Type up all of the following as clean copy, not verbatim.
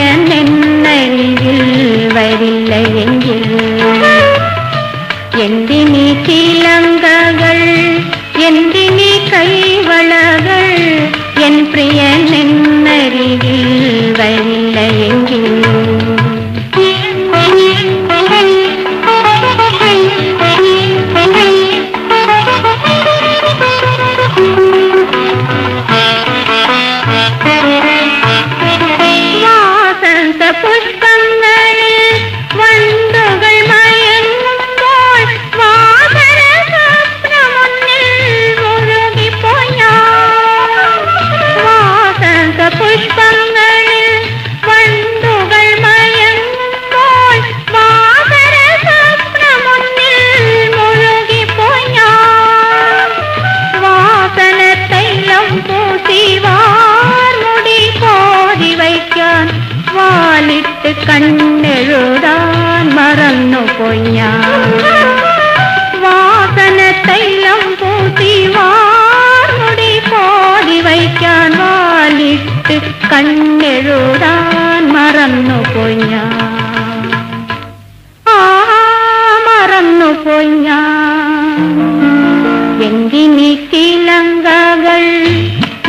പ്രിയൻ എന്നരികിൽ വരില്ലയെങ്കിൽ എന്തിനീ ചിലങ്കകൾ എന്തിനീ കൈവളകൾ എൻ പ്രിയൻ എന്നരികിൽ വരില്ലയെങ്കിൽ വാലിട്ട് കണ്ണെഴുതാൻ മറന്നുപോയി ഞാൻ വാസന തൈലം പൂത്തി വാർമുടി കോതി വയ്ക്കാൻ വാലിട്ട് കണ്ണെഴുതാൻ മറന്നുപോയി ഞാൻ മറന്നുപോയി ഞാൻ എന്തിനീ ചിലങ്കകൾ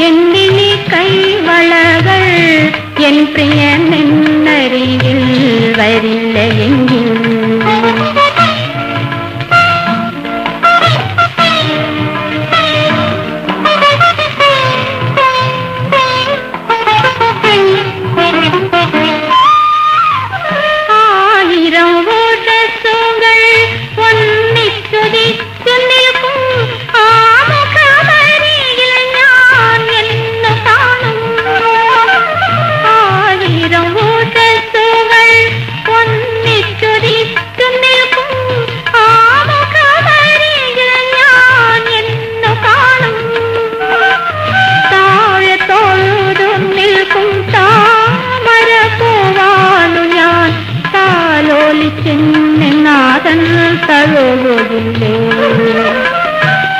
എന്തിനീ കൈവളകൾ എൻ പ്രിയൻ എന്നരികിൽ വരില്ലയെങ്കിൽ ആയിരം ഓടസുകൾ ഒന്നിച്ചുദിച്ചു നിൽക്കും ആ മുഖമരികിൽ ഞാൻ എന്നു കാണും നാഥൻ തഴുകുകില്ലേ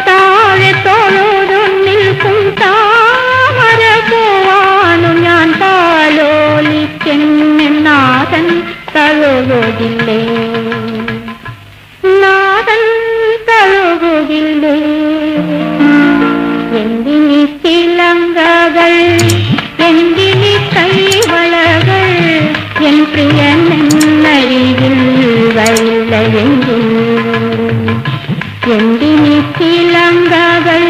താഴെ തൊഴുതു നിൽക്കും താമര പോവാനു ഞാൻ താലോലിച്ചെന്നെ നാഥൻ തഴുകുകില്ലേ നാഥൻ തഴുകുകില്ലേ എന്തിനീ ചിലങ്കകൾ എന്തിനീ കൈവളകൾ എൻ പ്രിയൻ എന്നരികിൽ വരില്ലയെങ്കിൽ എന്തിനീ ചിലങ്കകൾ